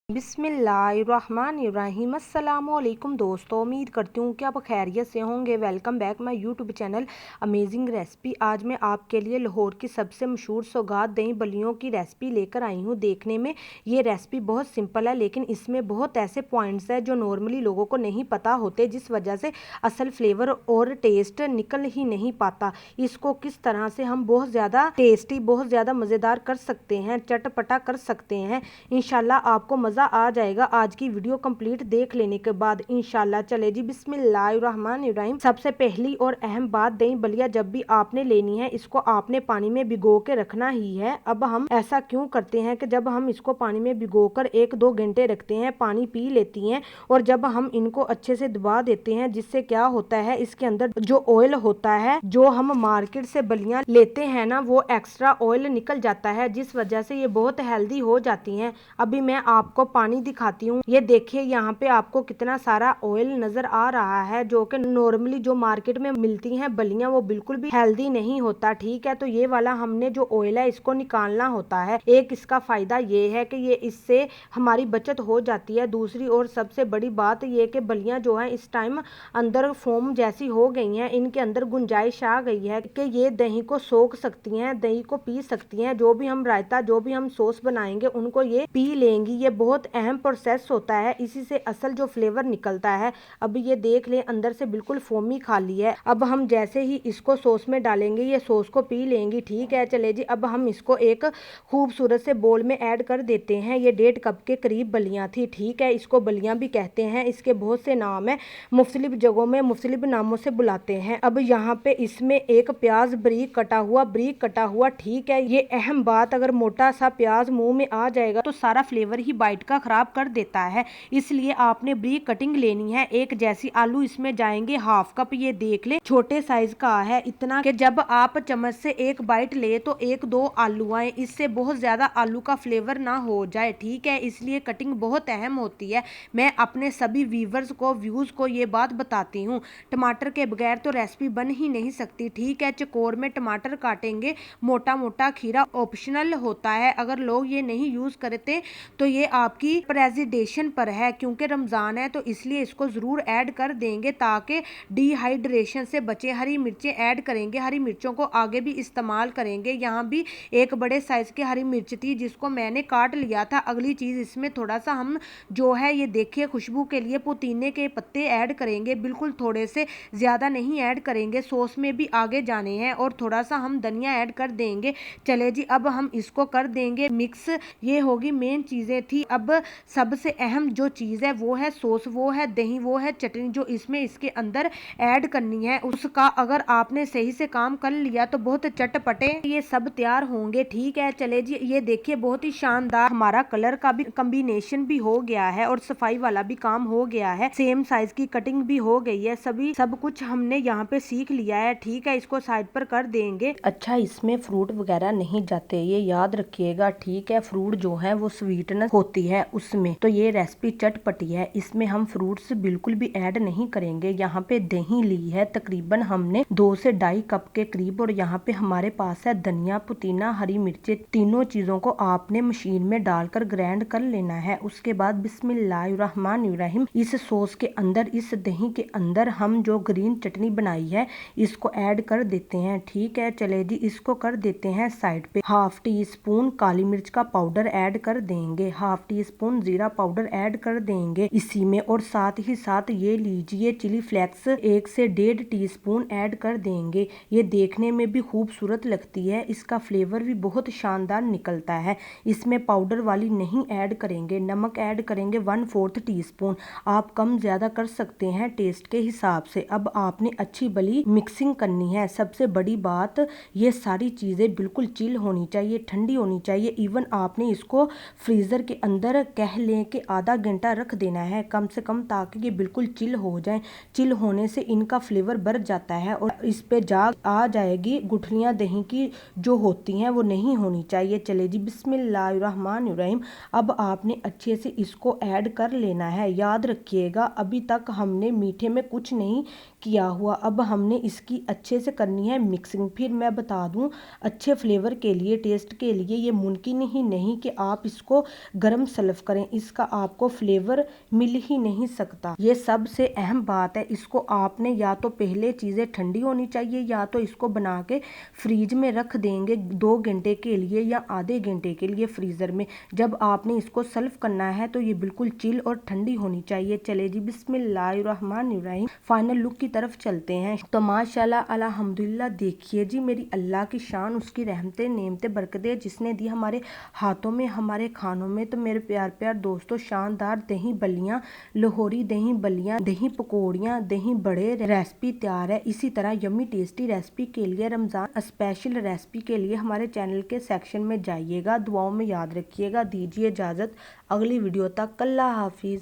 बिस्मिल्लाहिर्रहमानिर्रहीम। अस्सलामुअलैकुम दोस्तों, उम्मीद करती हूँ कि आप खैरियत से होंगे। Welcome back my YouTube channel amazing recipe. आज मैं आपके लिए लाहौर की सबसे मशहूर सौगात दही बल्लियों की रेसिपी लेकर आई हूँ। देखने में ये रेसिपी बहुत सिंपल है, लेकिन इसमें बहुत ऐसे पॉइंट्स हैं जो नॉर्मली लोगों को नहीं पता होते, जिस वजह से असल फ्लेवर और टेस्ट निकल ही नहीं पाता। इसको किस तरह से हम बहुत ज़्यादा टेस्टी, बहुत ज़्यादा मज़ेदार कर सकते हैं, चटपटा कर सकते हैं, इंशाल्लाह आपको मज़ा आ जाएगा आज की वीडियो कंप्लीट देख लेने के बाद इंशाल्लाह। चले जी बिस्मिल्लाहिर्रहमानिर्रहीम। सबसे पहली और अहम बात, दही बलिया जब भी आपने लेनी है, इसको आपने पानी में भिगो के रखना ही है। अब हम ऐसा क्यों करते हैं कि जब हम इसको पानी में भिगोकर 1-2 घंटे रखते हैं, पानी पी लेती हैं, और जब हम इनको अच्छे से दबा देते हैं, जिससे क्या होता है, इसके अंदर जो ऑयल होता है, जो हम मार्केट से बलियां लेते हैं ना, वो एक्स्ट्रा ऑयल निकल जाता है, जिस वजह से ये बहुत हेल्दी हो जाती हैं। अभी मैं आपको पानी दिखाती हूँ। ये देखिए यहाँ पे आपको कितना सारा ऑयल नजर आ रहा है, जो कि नॉर्मली जो मार्केट में मिलती हैं बलियां, वो बिल्कुल भी हेल्दी नहीं होता। ठीक है, तो ये वाला हमने जो ऑयल है इसको निकालना होता है। एक इसका फायदा ये है कि ये इससे हमारी बचत हो जाती है। दूसरी और सबसे बड़ी बात ये कि बलियां जो है इस टाइम अंदर फोम जैसी हो गई हैं, इनके अंदर गुंजाइश आ गई है कि ये दही को सोख सकती हैं, दही को पी सकती हैं। जो भी हम रायता, जो भी हम सॉस बनाएंगे, उनको ये पी लेंगी। ये बहुत अहम प्रोसेस होता है, इसी से असल जो फ्लेवर निकलता है। अब ये देख लें, अंदर से बिल्कुल फोमी खाली है। अब हम जैसे ही इसको सॉस में डालेंगे, ये सॉस को पी लेंगी। ठीक है, चले जी। अब हम इसको एक खूबसूरत से बोल में ऐड कर देते हैं। ये 1.5 कप के करीब बलियां थी। ठीक है, इसको बलियां भी कहते हैं, इसके बहुत से नाम है, मुख्तलिफ जगहों में मुख्तलिफ नामों से बुलाते हैं। अब यहाँ पे इसमें एक प्याज बारीक कटा हुआ। ठीक है, ये अहम बात, अगर मोटा सा प्याज मुंह में आ जाएगा तो सारा फ्लेवर ही बाइट का खराब कर देता है, इसलिए आपने बारीक कटिंग लेनी है। एक जैसी आलू इसमें जाएंगे 1/2 कप। ये देख ले, छोटे साइज का है, इतना कि जब आप चम्मच से एक बाइट ले तो 1-2 आलू आए, इससे बहुत ज्यादा आलू का फ्लेवर ना हो जाए। ठीक है, इसलिए कटिंग बहुत अहम होती है। मैं अपने सभी व्यूवर्स को, व्यूज को ये बात बताती हूँ, टमाटर के बगैर तो रेसिपी बन ही नहीं सकती। ठीक है, चकोर में टमाटर काटेंगे, मोटा मोटा खीरा ऑप्शनल होता है, अगर लोग ये नहीं यूज करते तो ये आपकी प्रेजेंटेशन पर है, क्योंकि रमजान है तो इसलिए इसको जरूर ऐड कर देंगे ताकि डिहाइड्रेशन से बचे। हरी मिर्चें ऐड करेंगे, हरी मिर्चों को आगे भी इस्तेमाल करेंगे। यहाँ भी एक बड़े साइज की हरी मिर्च थी, जिसको मैंने काट लिया था। अगली चीज, इसमें थोड़ा सा हम जो है, ये देखिए, खुशबू के लिए पुदीने के पत्ते ऐड करेंगे, बिल्कुल थोड़े से, ज्यादा नहीं ऐड करेंगे, सॉस में भी आगे जाने हैं। और थोड़ा सा हम धनिया ऐड कर देंगे। चले जी, अब हम इसको कर देंगे मिक्स। ये होगी मेन चीजें थी। अब सबसे अहम जो चीज है वो है सॉस, वो है दही, वो है चटनी, जो इसमें इसके अंदर ऐड करनी है। उसका अगर आपने सही से काम कर लिया तो बहुत चटपटे ये सब तैयार होंगे। ठीक है, चले जी। ये देखिए, बहुत ही शानदार हमारा कलर का भी कॉम्बिनेशन भी हो गया है, और सफाई वाला भी काम हो गया है, सेम साइज की कटिंग भी हो गई है। सब कुछ हमने यहाँ पे सीख लिया है। ठीक है, इसको साइड पर कर देंगे। अच्छा, इसमें फ्रूट वगैरह नहीं जाते, ये याद रखिएगा। ठीक है, फ्रूट जो है वो स्वीटनेस होती है उसमें, तो ये रेसिपी चटपटी है, इसमें हम फ्रूट्स बिल्कुल भी ऐड नहीं करेंगे। यहाँ पे दही ली है तकरीबन हमने 2 से 2.5 कप के करीब, और यहाँ पे हमारे पास है धनिया, पुदीना, हरी मिर्चें। तीनों चीजों को आपने मशीन में डालकर ग्राइंड कर लेना है। उसके बाद बिस्मिल्लाहिर्रहमानिर्रहीम, इस सॉस के अंदर, इस दही के अंदर हम जो ग्रीन चटनी बनाई है इसको ऐड कर देते हैं। ठीक है, चले जी, इसको कर देते हैं साइड पे। 1/2 टीस्पून काली मिर्च का पाउडर ऐड कर देंगे, 1/2 टीस्पून जीरा पाउडर ऐड कर देंगे इसी में, और साथ ही साथ ये लीजिए चिली फ्लेक्स 1 से 1.5 टीस्पून ऐड कर देंगे। ये देखने में भी खूबसूरत लगती है, इसका फ्लेवर भी बहुत शानदार निकलता है। इसमें पाउडर वाली नहीं ऐड करेंगे। नमक ऐड करेंगे 1/4 टीस्पून, आप कम ज्यादा कर सकते हैं टेस्ट के हिसाब से। अब आपने अच्छी भली मिक्सिंग करनी है। सबसे बड़ी बात, ये सारी चीजें बिल्कुल चिल होनी चाहिए, ठंडी होनी चाहिए। इवन आपने इसको फ्रीजर के अंदर कह लें कि आधा घंटा रख देना है कम से कम, ताकि ये बिल्कुल चिल हो जाए। चिल होने से इनका फ्लेवर बढ़ जाता है और इस पे जाग आ जाएगी। गुठलियां दही की जो होती हैं वो नहीं होनी चाहिए। चले जी, बिस्मिल्लाहिर्रहमानिर्रहीम। अब आपने अच्छे से इसको ऐड कर लेना है। याद रखिएगा, अभी तक हमने मीठे में कुछ नहीं किया हुआ। अब हमने इसकी अच्छे से करनी है मिक्सिंग। फिर मैं बता दूं, अच्छे फ्लेवर के लिए, टेस्ट के लिए ये मुमकिन ही नहीं कि आप इसको गरम सर्व करें, इसका आपको फ्लेवर मिल ही नहीं सकता। ये सबसे अहम बात है, इसको आपने या तो पहले चीज़ें ठंडी होनी चाहिए या तो इसको बना के फ्रीज में रख देंगे 2 घंटे के लिए या आधे घंटे के लिए फ्रीज़र में। जब आपने इसको सर्व करना है तो ये बिल्कुल चिल और ठंडी होनी चाहिए। चले जी बिस्मिल्लाहिर्रहमानिर्रहीम फाइनल लुक की तरफ चलते हैं। तो माशाल्लाह अल्हम्दुलिल्लाह देखिए जी, मेरी अल्लाह की शान, उसकी रहमतें नेमतें बरकतें जिसने दी हमारे हाथों में, हमारे खानों में। तो मेरे प्यार दोस्तों, शानदार दही बल्लियाँ, लाहौरी दही बल्लियाँ, दही पकौड़ियाँ, दही बड़े रेसिपी तैयार है। इसी तरह यम्मी टेस्टी रेसिपी के लिए, रमज़ान स्पेशल रेसिपी के लिए हमारे चैनल के सेक्शन में जाइएगा। दुआओं में याद रखिएगा। दीजिए इजाज़त, अगली वीडियो तक अल्लाह हाफिज़।